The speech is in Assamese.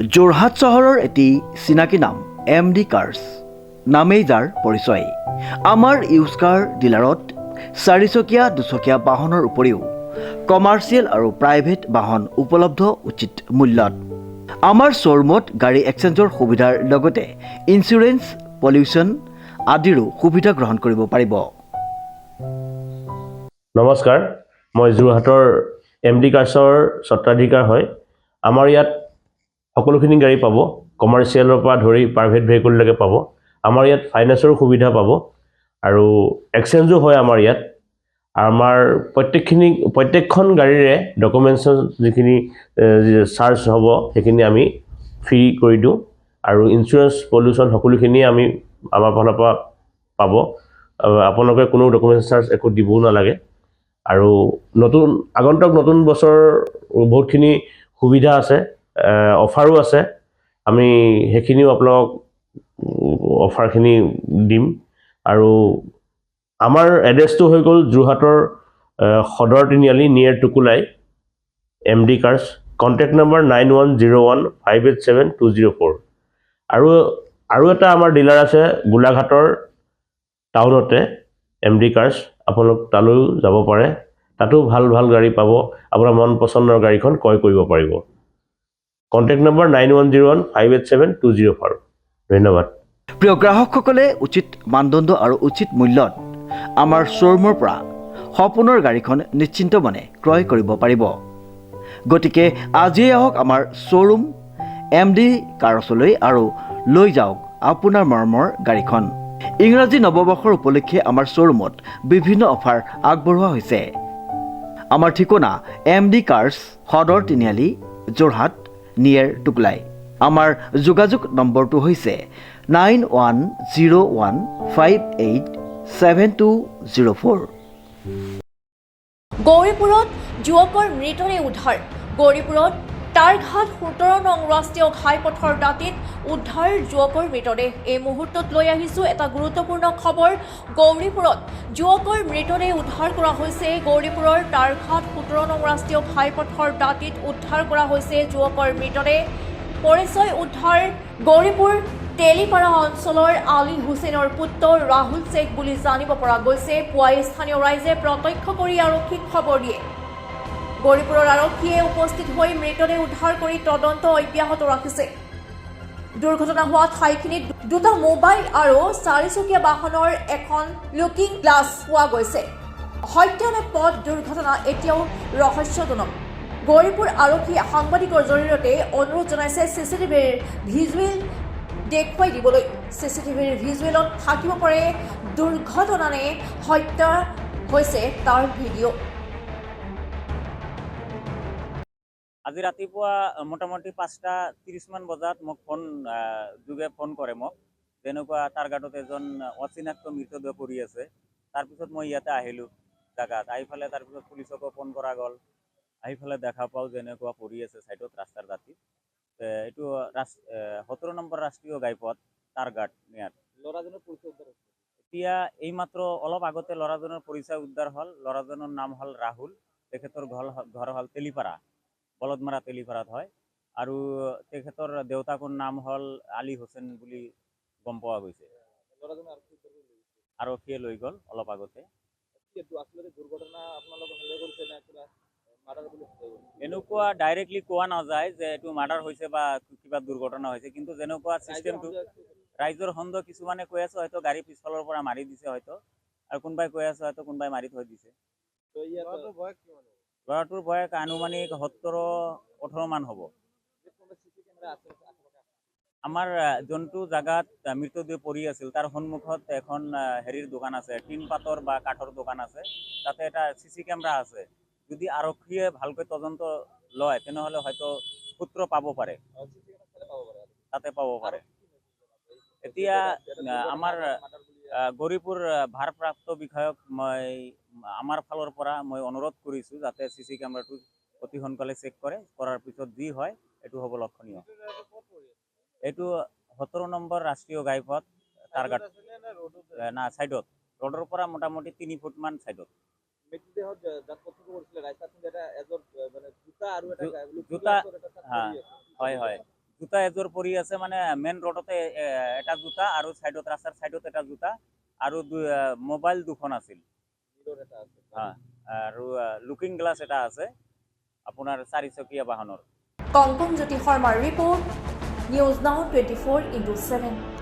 যোৰহাট চহৰৰ এটি চিনাকি নাম MD কাৰ্ছ নামেই যাৰ পৰিচয়। আমাৰ ইউজ কাৰ ডিলাৰত চাৰিচকীয়া দুচকীয়া বাহনৰ উপৰিও কমাৰ্চিয়েল আৰু প্ৰাইভেট বাহন উপলব্ধ উচিত মূল্যত। আমাৰ শ্ব'ৰুমত গাড়ী এক্সচেঞ্জৰ সুবিধাৰ লগতে ইঞ্চুৰেঞ্চ, পলিউশ্যন আদিৰো সুবিধা গ্ৰহণ কৰিব পাৰিব। নমস্কাৰ, মই যোৰহাটৰ MD কাৰ্ছৰ স্বত্বাধিকাৰ হয়। আমাৰ ইয়াত সকলোখিনি গাড়ী পাব, কমাৰ্চিয়েলৰ পৰা ধৰি প্ৰাইভেট ভেহিকললৈকে পাব। আমাৰ ইয়াত ফাইনেন্সৰো সুবিধা পাব আৰু এক্সচেঞ্জো হয় আমাৰ ইয়াত। আমাৰ প্ৰত্যেকখন গাড়ীৰে ডকুমেণ্টছৰ যিখিনি চাৰ্জ হ'ব সেইখিনি আমি ফ্ৰী কৰি দিওঁ আৰু ইঞ্চুৰেঞ্চ, পলিউশ্যন সকলোখিনি আমি আমাৰ ফালৰ পৰা পাব। আপোনালোকে কোনো ডকুমেণ্টছ চাৰ্জ একো দিবও নালাগে। আৰু আগন্তুক নতুন বছৰ বহুতখিনি সুবিধা আছে, অফাৰো আছে। আমি সেইখিনিও আপোনালোকক অফাৰখিনি দিম। আৰু আমাৰ এড্ৰেছটো হৈ গ'ল যোৰহাটৰ সদৰ তিনিআলি নিয়েৰ টুকুলাই, MD কাৰ্ছ। Contact number 9101587204। আৰু এটা আমাৰ ডিলাৰ আছে গোলাঘাটৰ টাউনতে, MD কাৰ্ছ। আপোনালোক তালৈও যাব পাৰে, তাতো ভাল ভাল গাড়ী পাব। আপোনাৰ মন পচন্দৰ গাড়ীখন ক্ৰয় কৰিব পাৰিব। Contact number 9101587204। ধন্যবাদ। প্ৰিয় গ্ৰাহকসকলে উচিত মানদণ্ড আৰু উচিত মূল্যত আমাৰ শ্ব'ৰুমৰ পৰা সপোনৰ গাড়ীখন নিশ্চিন্ত মনে ক্ৰয় কৰিব পাৰিব। গতিকে আজিয়ে আহক আমাৰ শ্ব'ৰুম MD কাৰ্ছলৈ আৰু লৈ যাওক আপোনাৰ মৰমৰ গাড়ীখন। ইংৰাজী নৱবৰ্ষৰ উপলক্ষে আমাৰ শ্ব'ৰুমত বিভিন্ন অফাৰ আগবঢ়োৱা হৈছে। আমাৰ ঠিকনা MD কাৰ্ছ, সদৰ তিনিআলি, যোৰহাট নিয়েৰ টুকুলাই। আমাৰ যোগাযোগ নম্বৰটো হৈছে 9101587204। গৌৰীপুৰত যুৱকৰ মৃতদেহ উদ্ধাৰ। গৌৰীপুৰত তাৰঘাট 17 নং ৰাষ্ট্ৰীয় ঘাইপথৰ দাঁতিত উদ্ধাৰ যুৱকৰ মৃতদেহ। এই মুহূৰ্তত লৈ আহিছোঁ এটা গুৰুত্বপূৰ্ণ খবৰ। গৌৰীপুৰত যুৱকৰ মৃতদেহ উদ্ধাৰ কৰা হৈছে। গৌৰীপুৰৰ তাৰঘাট 17 নং ৰাষ্ট্ৰীয় ঘাইপথৰ দাঁতিত উদ্ধাৰ কৰা হৈছে যুৱকৰ মৃতদেহ। পৰিচয় উদ্ধাৰ গৌৰীপুৰ তেলিপাৰা অঞ্চলৰ আলী হুছেইনৰ পুত্ৰ ৰাহুল শ্বেখ বুলি জানিব পৰা গৈছে। পুৱাই স্থানীয় ৰাইজে প্ৰত্যক্ষ কৰি আৰক্ষীক খবৰ দিয়ে। গৌৰীপুৰৰ আৰক্ষীয়ে উপস্থিত হৈ মৃতদেহ উদ্ধাৰ কৰি তদন্ত অব্যাহত ৰাখিছে। দুৰ্ঘটনা হোৱা ঠাইখিনিত দুটা মোবাইল আৰু চাৰিচকীয়া বাহনৰ এখন লুকিং গ্লাছ পোৱা গৈছে। হত্যা নে পথ দুৰ্ঘটনা এতিয়াও ৰহস্যজনক। গৌৰীপুৰ আৰক্ষীয়ে সাংবাদিকৰ জৰিয়তে অনুৰোধ জনাইছে CCTVৰ ভিজুৱেল দেখুৱাই দিবলৈ। CCTVৰ ভিজুৱেলত থাকিব পাৰে দুৰ্ঘটনা নে হত্যা হৈছে তাৰ ভিডিঅ'। আজি ৰাতিপুৱা মোটামুটি 5:30 মান বজাত মোক যোগে ফোন কৰে মোক, যেনেকুৱা টাৰঘাটত এজন অচিনাক্ত মৃতদেহ পৰি আছে। তাৰপিছত মই ইয়াতে আহিলোঁ জেগাত। আহি পেলাই তাৰপিছত পুলিচকো ফোন কৰা গ'ল। আহি পেলাই দেখা পাওঁ যেনেকুৱা পৰি আছে ছাইডত ৰাস্তাৰ দাঁতিত। এইটো 17 নম্বৰ ৰাষ্ট্ৰীয় ঘাইপথ টাৰঘাট নিয়াত। ল'ৰাজনৰ পৰিচয় উদ্ধাৰ হৈছে। এতিয়া এইমাত্ৰ অলপ আগতে ল'ৰাজনৰ পৰিচয় উদ্ধাৰ হ'ল। ল'ৰাজনৰ নাম হ'ল ৰাহুল। তেখেতৰ ঘৰ হ'ল তেলিপাৰা, বলদমাৰা তেলিপাৰাত হয়। আৰু তেখেতৰ দেউতাকৰ নাম হ'ল আলী হুছেইন বুলি গম পোৱা গৈছে। আৰক্ষীয়ে লৈ গ'ল অলপ আগতে। এনেকুৱা ডাইৰেক্টলি কোৱা নাযায় যে এইটো মাৰ্ডাৰ হৈছে বা কিবা দুৰ্ঘটনা হৈছে, কিন্তু যেনেকুৱা চিষ্টেমটো ৰাইজৰ সন্দেহ, কিছুমানে কৈ আছে হয়তো গাড়ী পিছফালৰ পৰা মাৰি দিছে হয়তো, আৰু কোনোবাই কৈ আছে হয়তো কোনোবাই মাৰি থৈ দিছে। ল'ৰাটোৰ বয়স আনুমানিক 17-18 মান হ'ব। আমাৰ যোনটো জাগাত মৃতদেহ পৰি আছিল তাৰ সন্মুখত এখন হেৰিৰ দোকান আছে, টিন পাতৰ বা কাঠৰ দোকান আছে। তাতে এটা CC কেমেৰা আছে। যদি আৰক্ষীয়ে ভালকৈ তদন্ত লয় তেনেহ'লে হয়তো সূত্ৰ পাব পাৰে, তাতে পাব পাৰে। এতিয়া আমাৰ গৌৰীপুৰ ভাৰপ্ৰাপ্ত বিষয়ক আমাৰ ফালৰ পৰা মই অনুৰোধ কৰিছোঁ যাতে CC কেমেৰাটো অতি সোনকালে চেক কৰাৰ পিছত যি হয় এইটো হ'ব লক্ষণীয়। এইটো 17 নম্বৰ ৰাষ্ট্ৰীয় ঘাইপথ টাৰঘাট না ছাইডত, ৰোডৰ পৰা মোটামুটি 3 ফুট মান ছাইডত। জোতা, হয় হয়, জোতা এযোৰ পৰি আছে মানে মেইন ৰোডতে এটা জোতা আৰু সাইডত ৰাস্তাৰ সাইডত এটা জোতা আৰু মোবাইল দুখন আছিল আৰু লুকিং গ্লাছ এটা আছে আপোনাৰ 4-চকীয়া বাহনৰ। কংকন জ্যোতি শৰ্মাৰ ৰিপৰ্ট, নিউজ নাও 24/7।